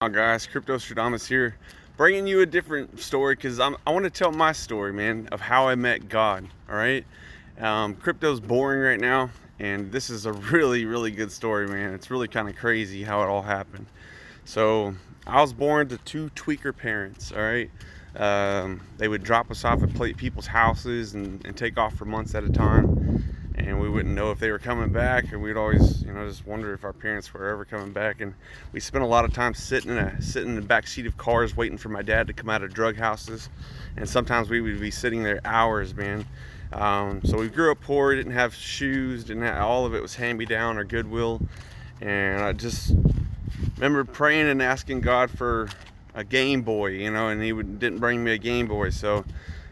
Guys, Cryptostradamus here, bringing you a different story because I want to tell my story, man, of how I met God. All right, crypto's boring right now, and this is a really, really good story, man. It's really kind of crazy how it all happened. So I was born to two tweaker parents. All right, they would drop us off at people's houses and take off for months at a time. And we wouldn't know if they were coming back, and we'd always, just wonder if our parents were ever coming back. And we spent a lot of time sitting in the back seat of cars waiting for my dad to come out of drug houses, and sometimes we would be sitting there hours, man. So we grew up poor, didn't have shoes, all of it was hand-me-down or Goodwill, and I just remember praying and asking God for a Game Boy, and he didn't bring me a Game Boy, so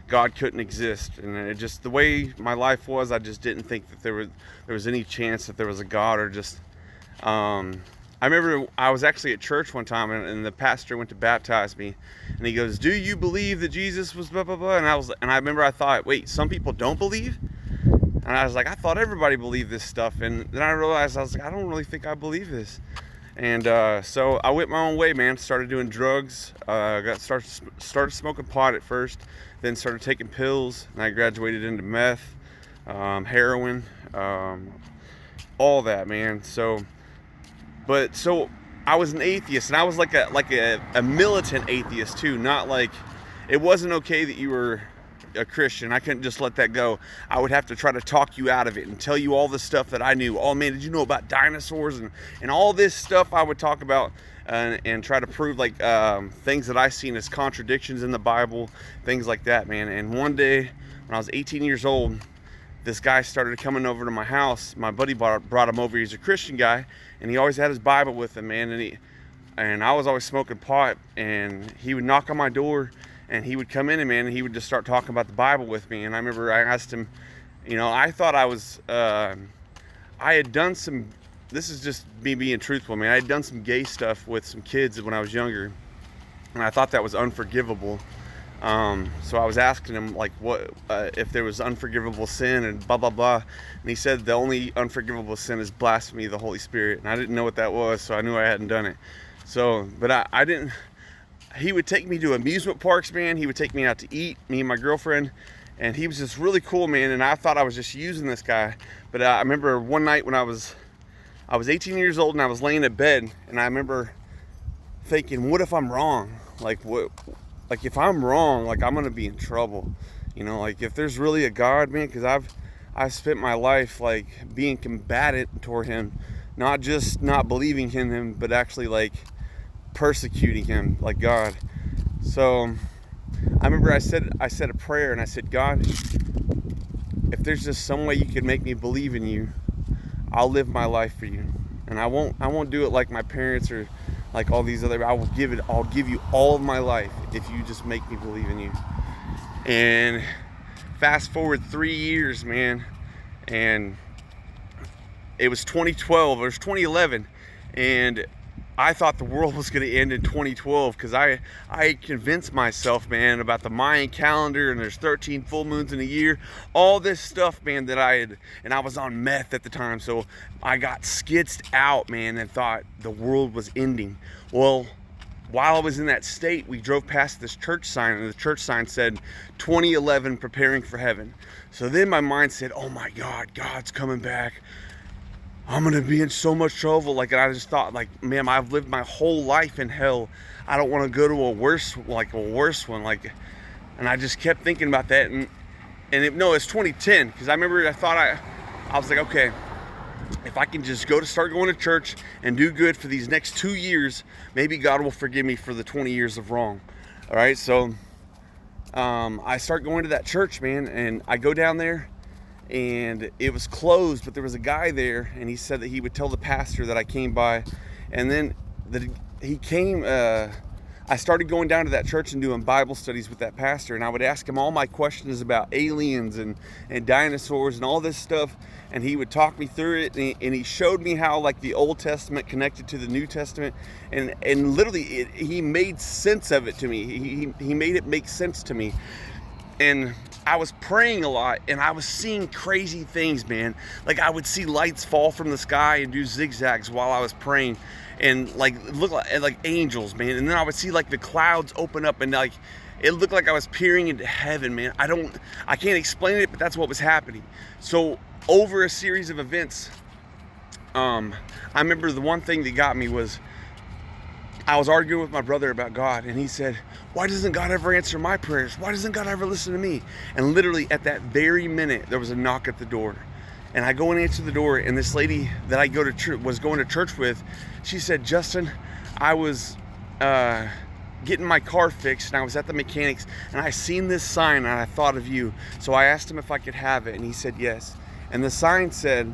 God couldn't exist. And it just, the way my life was, I just didn't think that there was any chance that there was a God, or just I remember I was actually at church one time, and the pastor went to baptize me, and he goes, "Do you believe that Jesus was blah blah blah?" And I remember I thought, wait, some people don't believe? And I was like, I thought everybody believed this stuff. And then I realized, I was like, I don't really think I believe this. And so I went my own way, man. Started doing drugs. Started smoking pot at first, then started taking pills, and I graduated into meth, heroin, all that, man. So I was an atheist, and I was like a militant atheist too. Not like, it wasn't okay that you were a Christian. I couldn't just let that go. I would have to try to talk you out of it and tell you all the stuff that I knew. Oh man, did you know about dinosaurs and all this stuff I would talk about, and try to prove things that I seen as contradictions in the Bible, things like that, man. And one day when I was 18 years old, this guy started coming over to my house. My buddy brought him over. He's a Christian guy, and he always had his Bible with him, man. And I was always smoking pot, and he would knock on my door, and he would come in, and man, he would just start talking about the Bible with me. And I remember I asked him, I thought I had done some, this is just me being truthful, man. I had done some gay stuff with some kids when I was younger, and I thought that was unforgivable. So I was asking him what if there was unforgivable sin and blah blah blah, and he said the only unforgivable sin is blasphemy of the Holy Spirit. And I didn't know what that was, so I knew I hadn't done it. So, but I didn't. He would take me to amusement parks, man. He would take me out to eat, me and my girlfriend, and he was just really cool, man. And I thought I was just using this guy. But I remember one night when I was 18 years old, and I was laying in bed, and I remember thinking, what if I'm wrong? If I'm wrong, I'm gonna be in trouble. If there's really a God, man, because I've spent my life being combatant toward him, not just not believing in him, but actually persecuting him like God. So I remember I said a prayer, and I said, God, if there's just some way you could make me believe in you, I'll live my life for you. And I won't do it like my parents or like all these other. I'll give you all of my life if you just make me believe in you. And fast forward 3 years, man, and it was 2012, it was 2011, and I thought the world was going to end in 2012 because I convinced myself, man, about the Mayan calendar, and there's 13 full moons in a year, all this stuff, man, and I was on meth at the time, so I got skitzed out, man, and thought the world was ending. Well, while I was in that state, we drove past this church sign, and the church sign said 2011 preparing for heaven. So then my mind said, oh my God, God's coming back. I'm gonna be in so much trouble. And I just thought, man, I've lived my whole life in hell. I don't want to go to a worse one. And I just kept thinking about that. And it's 2010, because I remember I was like, okay, if I can just start going to church and do good for these next 2 years, maybe God will forgive me for the 20 years of wrong. All right, so I start going to that church, man, and I go down there, and it was closed, but there was a guy there, and he said that he would tell the pastor that I came by. And then he came, I started going down to that church and doing Bible studies with that pastor, and I would ask him all my questions about aliens and dinosaurs and all this stuff, and he would talk me through it, and he showed me how the Old Testament connected to the New Testament, and literally he made sense of it to me. He made it make sense to me. And I was praying a lot, and I was seeing crazy things, man. Like, I would see lights fall from the sky and do zigzags while I was praying, and like look like angels, man. And then I would see like the clouds open up, and like it looked like I was peering into heaven, man. I can't explain it, but that's what was happening. So over a series of events, I remember the one thing that got me was I was arguing with my brother about God, and he said, why doesn't God ever answer my prayers? Why doesn't God ever listen to me? And literally at that very minute, there was a knock at the door. And I go and answer the door, and this lady that I was going to church with, she said, Justin, I was getting my car fixed, and I was at the mechanics, and I seen this sign, and I thought of you. So I asked him if I could have it, and he said yes. And the sign said,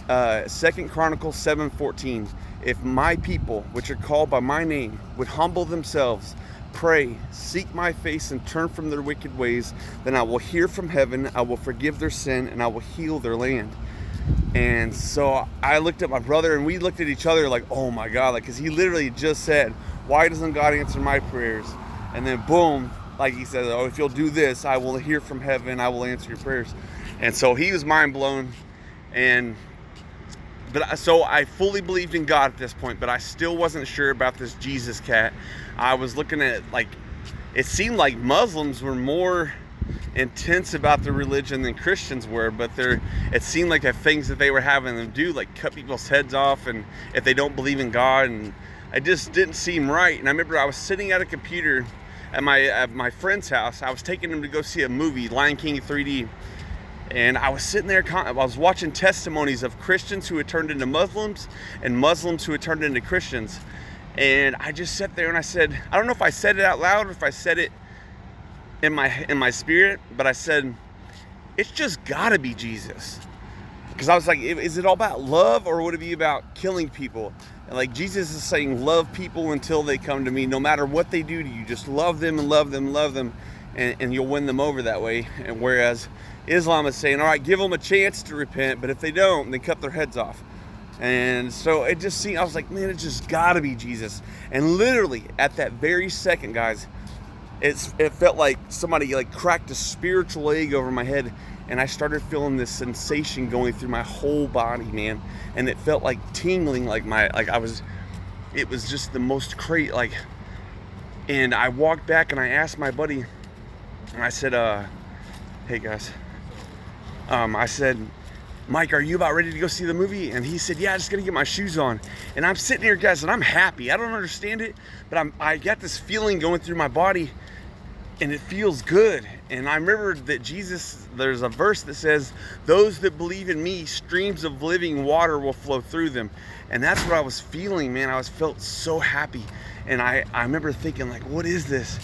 2 Chronicles 7:14, if my people, which are called by my name, would humble themselves, pray, seek my face, and turn from their wicked ways, then I will hear from heaven, I will forgive their sin, and I will heal their land. And so I looked at my brother, and we looked at each other like, oh my God, like, because he literally just said, why doesn't God answer my prayers? And then boom, like he said, oh, if you'll do this, I will hear from heaven, I will answer your prayers. And so he was mind blown. So I fully believed in God at this point, but I still wasn't sure about this Jesus cat. I was looking at, like, it seemed like Muslims were more intense about their religion than Christians were, but it seemed like the things that they were having them do, like cut people's heads off, and if they don't believe in God, and it just didn't seem right. And I remember I was sitting at a computer at my friend's house. I was taking him to go see a movie, Lion King 3D. And I was sitting there, I was watching testimonies of Christians who had turned into Muslims and Muslims who had turned into Christians. And I just sat there and I said, I don't know if I said it out loud or if I said it in my spirit, but I said, it's just gotta be Jesus. Because I was like, is it all about love, or would it be about killing people? And like, Jesus is saying, love people until they come to me, no matter what they do to you. Just love them and love them, love them, and you'll win them over that way. And whereas Islam is saying, all right, give them a chance to repent, but if they don't, then cut their heads off. And so it just seemed, I was like, man, it just gotta be Jesus. And literally at that very second, guys, it felt like somebody like cracked a spiritual egg over my head, and I started feeling this sensation going through my whole body, man. And it felt like tingling, it was just the most crazy, like. And I walked back and I asked my buddy, and I said, hey guys, I said, Mike, are you about ready to go see the movie? And he said, yeah, I just gotta get my shoes on. And I'm sitting here, guys, and I'm happy. I don't understand it, but I got this feeling going through my body, and it feels good. And I remember that there's a verse that says, those that believe in me, streams of living water will flow through them. And that's what I was feeling, man. I felt so happy. And I remember thinking, like, what is this?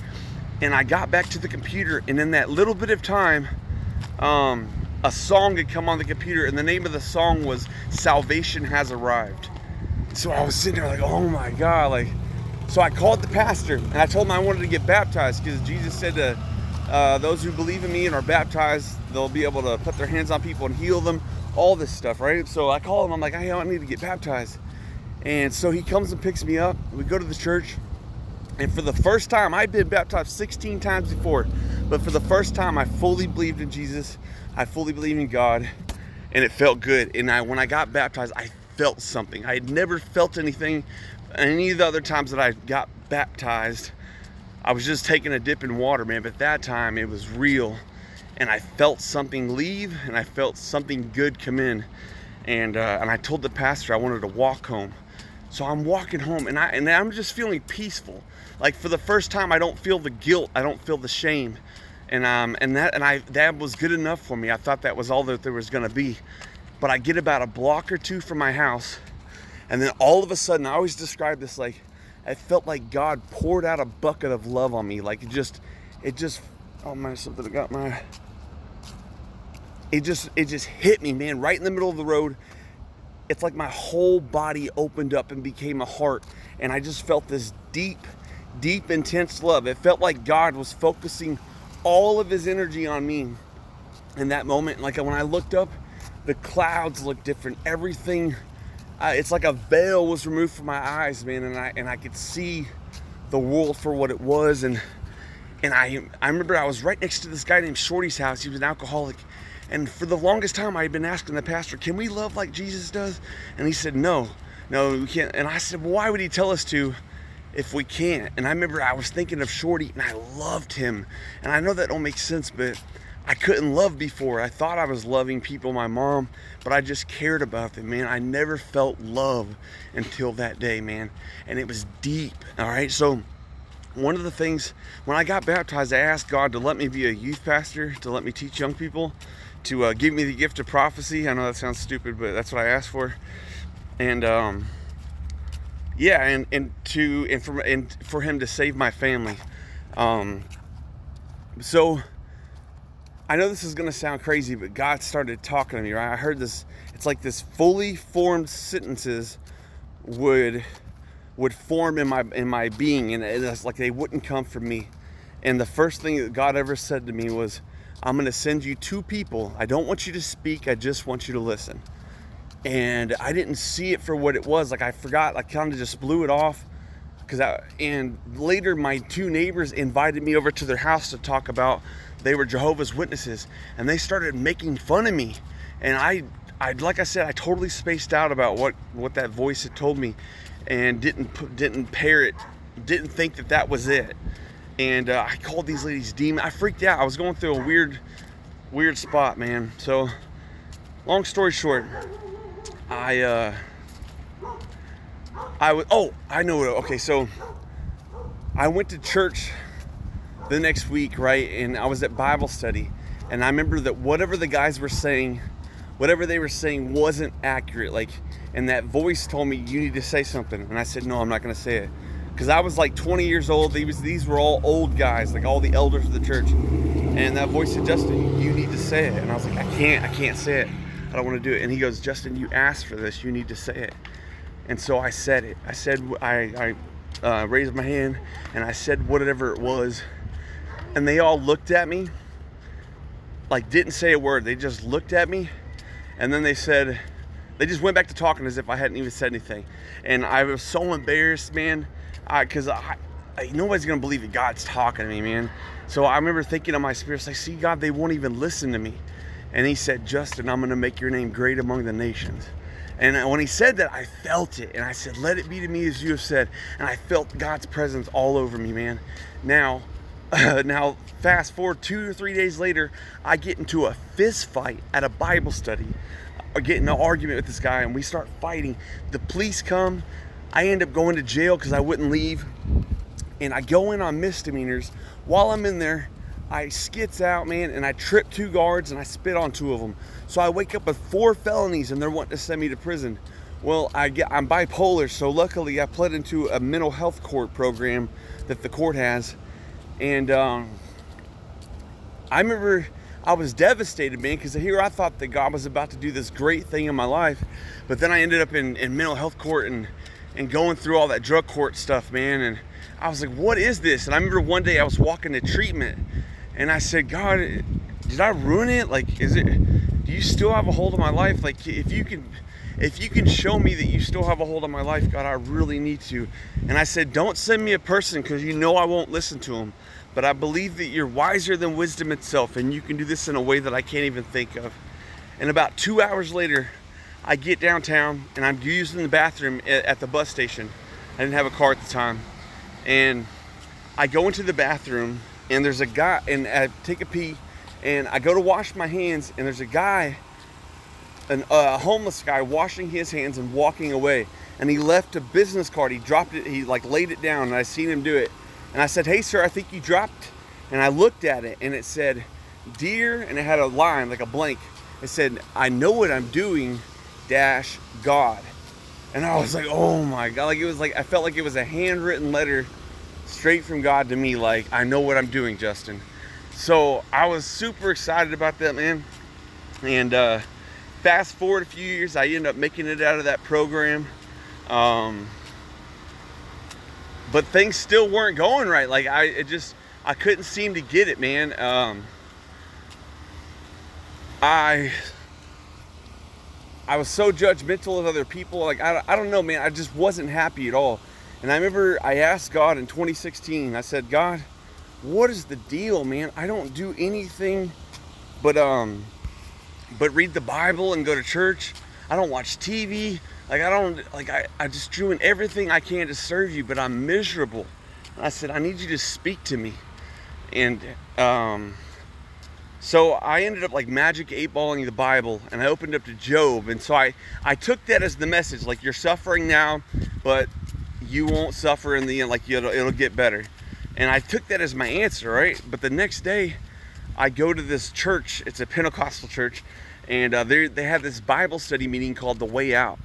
And I got back to the computer, and in that little bit of time, a song had come on the computer, and the name of the song was Salvation Has Arrived. So I was sitting there like, oh my God, like, so I called the pastor, and I told him I wanted to get baptized, because Jesus said to those who believe in me and are baptized, they'll be able to put their hands on people and heal them, all this stuff, right? So I called him, I'm like, hey, I need to get baptized. And so he comes and picks me up, we go to the church, and for the first time, I'd been baptized 16 times before, but for the first time, I fully believed in Jesus, I fully believed in God, and it felt good. And when I got baptized, I felt something. I had never felt anything any of the other times that I got baptized. I was just taking a dip in water, man, but that time it was real. And I felt something leave, and I felt something good come in. And I told the pastor I wanted to walk home. So I'm walking home, and I'm just feeling peaceful. Like, for the first time, I don't feel the guilt, I don't feel the shame. And that was good enough for me. I thought that was all that there was gonna be. But I get about a block or two from my house, and then all of a sudden, I always describe this like, I felt like God poured out a bucket of love on me. Like, it just, oh man, something got my, it just hit me, man, right in the middle of the road. It's like my whole body opened up and became a heart, and I just felt this deep, intense love. It felt like God was focusing all of his energy on me in that moment. Like, when I looked up, the clouds looked different. Everything, it's like a veil was removed from my eyes, man, and I could see the world for what it was. And And I remember I was right next to this guy named Shorty's house. He was an alcoholic. And for the longest time, I had been asking the pastor, can we love like Jesus does? And he said, no, we can't. And I said, well, why would he tell us to if we can't? And I remember I was thinking of Shorty, and I loved him. And I know that don't make sense, but I couldn't love before. I thought I was loving people, my mom, but I just cared about them, man. I never felt love until that day, man. And it was deep, all right? So one of the things, when I got baptized, I asked God to let me be a youth pastor, to let me teach young people, to give me the gift of prophecy. I know that sounds stupid, but that's what I asked for. And yeah, and for him to save my family. So I know this is gonna sound crazy, but God started talking to me, right? I heard this. It's like this fully formed sentences would form in my being, and it's like they wouldn't come from me. And the first thing that God ever said to me was, I'm going to send you 2 people. I don't want you to speak. I just want you to listen. And I didn't see it for what it was. Like I forgot. I kind of just blew it off. And later my 2 neighbors invited me over to their house to talk about, they were Jehovah's Witnesses. And they started making fun of me. And I like I said, I totally spaced out about what that voice had told me. And didn't pair it, didn't think that was it. And I called these ladies demon. I freaked out. I was going through a weird spot, man. So, long story short, I know it. Okay, so I went to church the next week, right? And I was at Bible study, and I remember that whatever the guys were saying, whatever they were saying wasn't accurate. Like, and that voice told me, you need to say something. And I said, no, I'm not going to say it. Because I was like 20 years old. These were all old guys, like all the elders of the church. And that voice said, Justin, you need to say it. And I was like, I can't say it. I don't want to do it. And he goes, Justin, you asked for this. You need to say it. And so I said it. I raised my hand and I said whatever it was. And they all looked at me, like didn't say a word. They just looked at me. And then they just went back to talking as if I hadn't even said anything. And I was so embarrassed, man. Because nobody's going to believe that God's talking to me, man. So I remember thinking in my spirit, like, see, God, they won't even listen to me. And he said, Justin, I'm going to make your name great among the nations. And when he said that, I felt it. And I said, let it be to me as you have said. And I felt God's presence all over me, man. Now, fast forward 2 or 3 days later, I get into a fist fight at a Bible study. I get in an argument with this guy, and we start fighting. The police come. I end up going to jail because I wouldn't leave. And I go in on misdemeanors. While I'm in there, I skits out, man, and I trip 2 guards and I spit on 2 of them. So I wake up with 4 felonies and they're wanting to send me to prison. Well, I'm bipolar, so luckily I pled into a mental health court program that the court has. And I remember I was devastated, man, because here I thought that God was about to do this great thing in my life. But then I ended up in mental health court and going through all that drug court stuff, man. And I was like, what is this? And I remember one day I was walking to treatment and I said, God, did I ruin it? Like, do you still have a hold of my life? Like, if you can show me that you still have a hold on my life, God, I really need to. And I said, don't send me a person because you know I won't listen to them. But I believe that you're wiser than wisdom itself, and you can do this in a way that I can't even think of. And about 2 hours later, I get downtown and I'm using the bathroom at the bus station. I didn't have a car at the time. And I go into the bathroom and there's a guy, and I take a pee and I go to wash my hands, and there's a guy, a homeless guy, washing his hands and walking away. And he left a business card. He dropped it. He like laid it down, and I seen him do it. And I said, hey sir, I think you dropped. And I looked at it and it said, dear, and it had a line, like a blank. It said, I know what I'm doing, -God. And I was like, oh my God. Like, it was like, I felt like it was a handwritten letter straight from God to me. Like, I know what I'm doing, Justin. So I was super excited about that, man. And fast forward a few years, I ended up making it out of that program. But things still weren't going right. Like, I couldn't seem to get it, man. I was so judgmental of other people. Like, I don't know, man. I just wasn't happy at all. And I remember I asked God in 2016, I said, God, what is the deal, man? I don't do anything but read the Bible and go to church. I don't watch TV. Like, I just doing everything I can to serve you, but I'm miserable. And I said, I need you to speak to me. And so I ended up like magic 8-balling the Bible, and I opened up to Job. And so I took that as the message, like, you're suffering now, but you won't suffer in the end, like it'll get better. And I took that as my answer, right? But the next day, I go to this church. It's a Pentecostal church, and they have this Bible study meeting called The Way Out.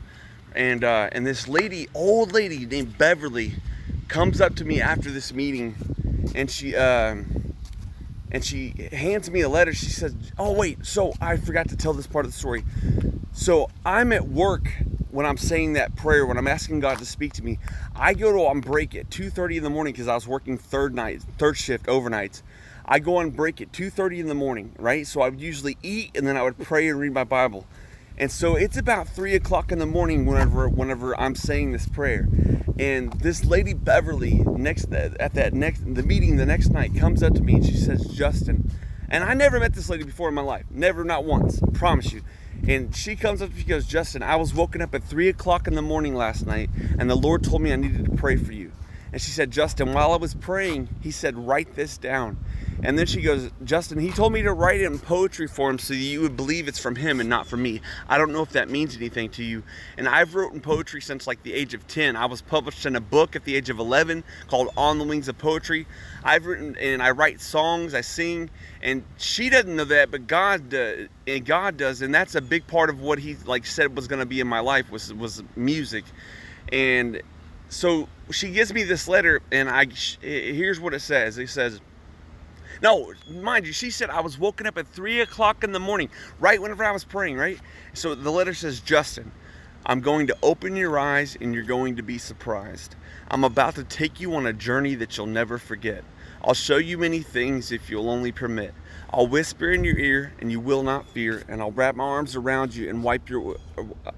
And this old lady named Beverly, comes up to me after this meeting, and she hands me a letter. She says, oh wait, so I forgot to tell this part of the story. So I'm at work when I'm saying that prayer, when I'm asking God to speak to me. I go to on break at 2:30 in the morning, because I was working third shift overnights. I go on break at 2:30 in the morning, right? So I would usually eat, and then I would pray and read my Bible. And so it's about 3 o'clock in the morning whenever I'm saying this prayer. And this lady Beverly, the meeting the next night, comes up to me and she says, Justin, and I never met this lady before in my life, never, not once, I promise you. And she comes up to me, she goes, Justin, I was woken up at 3 o'clock in the morning last night, and the Lord told me I needed to pray for you. And she said, Justin, while I was praying, he said, write this down. And then she goes, Justin, he told me to write it in poetry form so you would believe it's from him and not from me. I don't know if that means anything to you. And I've written poetry since like the age of 10. I was published in a book at the age of 11 called On the Wings of Poetry. I've written, and I write songs, I sing, and she doesn't know that, but God does. And that's a big part of what he like said was going to be in my life was music. And so she gives me this letter, and here's what it says. It says, no, mind you, she said I was woken up at 3 o'clock in the morning, right whenever I was praying, right? So the letter says, Justin, I'm going to open your eyes and you're going to be surprised. I'm about to take you on a journey that you'll never forget. I'll show you many things if you'll only permit. I'll whisper in your ear and you will not fear, and I'll wrap my arms around you and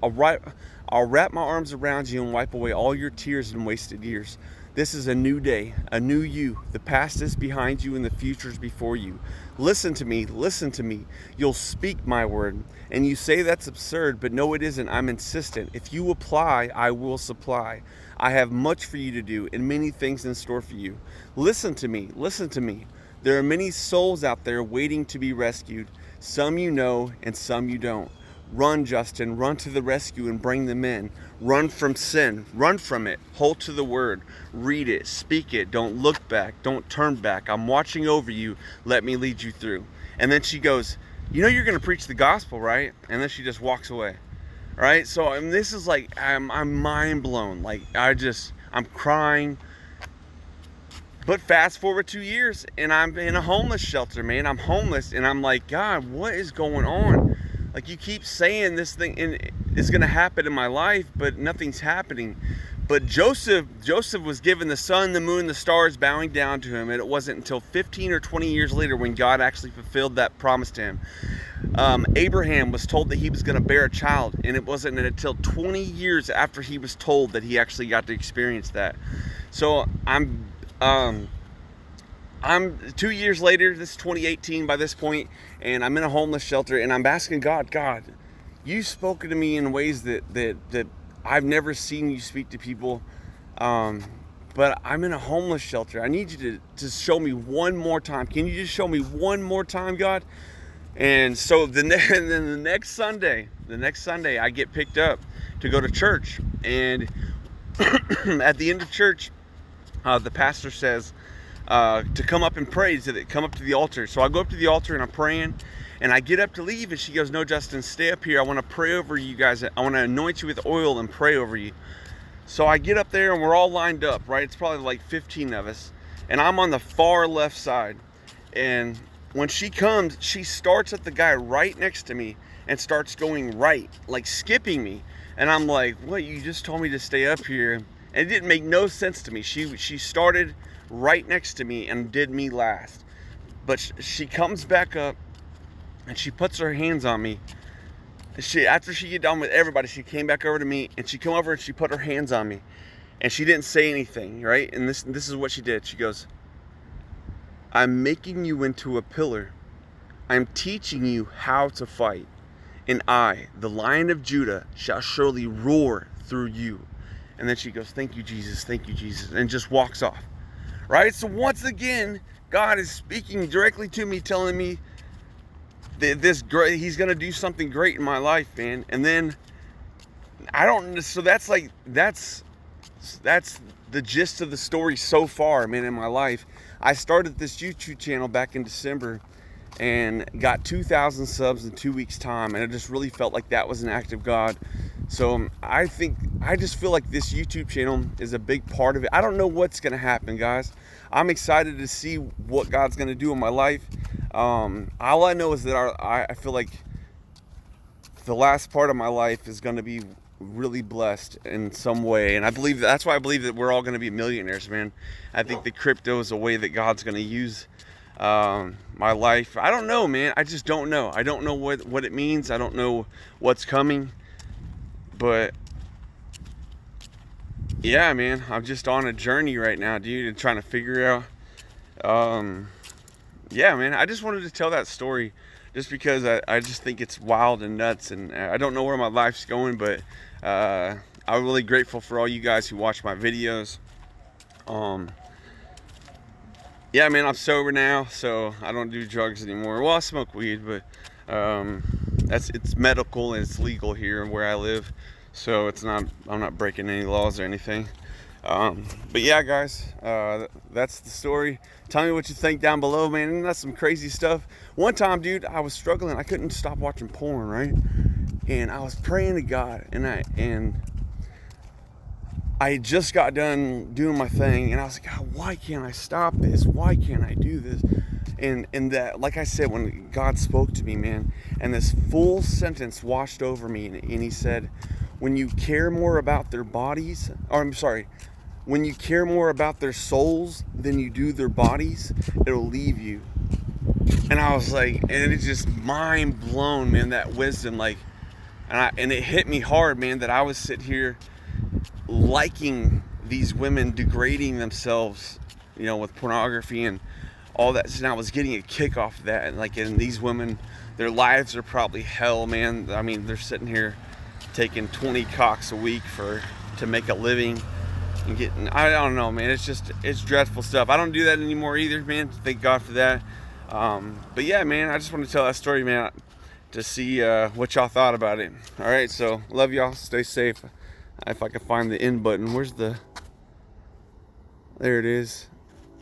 I'll wrap my arms around you and wipe away all your tears and wasted years. This is a new day, a new you. The past is behind you and the future is before you. Listen to me, listen to me. You'll speak my word. And you say that's absurd, but no, it isn't. I'm insistent. If you apply, I will supply. I have much for you to do and many things in store for you. Listen to me, listen to me. There are many souls out there waiting to be rescued. Some you know and some you don't. Run, Justin, run to the rescue and bring them in. Run from sin, run from it, hold to the word, read it, speak it, don't look back, don't turn back. I'm watching over you, let me lead you through. And then she goes, you know you're going to preach the gospel, right? And then she just walks away, right? So this is like, I'm mind blown. Like, I'm crying. But fast forward 2 years, and I'm in a homeless shelter, man. I'm homeless, and I'm like, God, what is going on? Like, you keep saying this thing is going to happen in my life, but nothing's happening. But Joseph was given the sun, the moon, the stars bowing down to him, and it wasn't until 15 or 20 years later when God actually fulfilled that promise to him. Abraham was told that he was going to bear a child, and it wasn't until 20 years after he was told that he actually got to experience that. So I'm 2 years later, this is 2018 by this point, and I'm in a homeless shelter, and I'm asking God, you've spoken to me in ways that I've never seen you speak to people, but I'm in a homeless shelter. I need you to show me one more time. Can you just show me one more time, God? And so the next Sunday, I get picked up to go to church, and at the end of church, the pastor says, to come up and pray, come up to the altar. So I go up to the altar and I'm praying, and I get up to leave, and she goes, no, Justin, stay up here. I want to pray over you guys. I want to anoint you with oil and pray over you. So I get up there, and we're all lined up, right? It's probably like 15 of us, and I'm on the far left side. And when she comes, she starts at the guy right next to me and starts going right, like skipping me. And I'm like, what? You just told me to stay up here. And it didn't make no sense to me. She started right next to me and did me last. But she comes back up and she puts her hands on me. After she get done with everybody, she came back over to me, and she come over and she put her hands on me, and she didn't say anything, right? And this is what she did. She goes, I'm making you into a pillar. I'm teaching you how to fight. And I, the Lion of Judah, shall surely roar through you. And then she goes, thank you, Jesus, and just walks off. Right? So once again, God is speaking directly to me, telling me that He's going to do something great in my life, man. And then, so that's the gist of the story so far, man, in my life. I started this YouTube channel back in December and got 2,000 subs in 2 weeks time, and I just really felt like that was an act of God. So I just feel like this YouTube channel is a big part of it. I don't know what's gonna happen, guys. I'm excited to see what God's gonna do in my life. All I know is that I feel like the last part of my life is gonna be really blessed in some way, and that's why I believe that we're all going to be millionaires, man. I think that crypto is a way that God's going to use my life. I don't know, man. I just don't know. I don't know what it means. I don't know what's coming, but yeah, man, I'm just on a journey right now, dude, and trying to figure out yeah, man, I just wanted to tell that story just because I just think it's wild and nuts, and I don't know where my life's going, but I'm really grateful for all you guys who watch my videos. Yeah, man, I'm sober now, so I don't do drugs anymore. Well, I smoke weed, but it's medical and it's legal here where I live, so I'm not breaking any laws or anything. But yeah, guys, that's the story. Tell me what you think down below, man. And that's some crazy stuff. One time, dude, I was struggling. I couldn't stop watching porn, right? And I was praying to God, and I just got done doing my thing, and I was like, God, why can't I stop this? Why can't I do this? And that, like I said, when God spoke to me, man, and this full sentence washed over me, and He said, when you care more about their bodies, or I'm sorry, when you care more about their souls than you do their bodies, it'll leave you. And I was like, and it's just mind blown, man, that wisdom, like, and it hit me hard, man, that I was sitting here liking these women degrading themselves, you know, with pornography and all that. And I was getting a kick off of that. And these women, their lives are probably hell, man. I mean, they're sitting here taking 20 cocks a week to make a living and getting, I don't know, man. It's dreadful stuff. I don't do that anymore either, man. Thank God for that. But yeah, man, I just want to tell that story, man, to see what y'all thought about it. All right, so love y'all. Stay safe. If I can find the end button. There it is.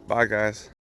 Bye, guys.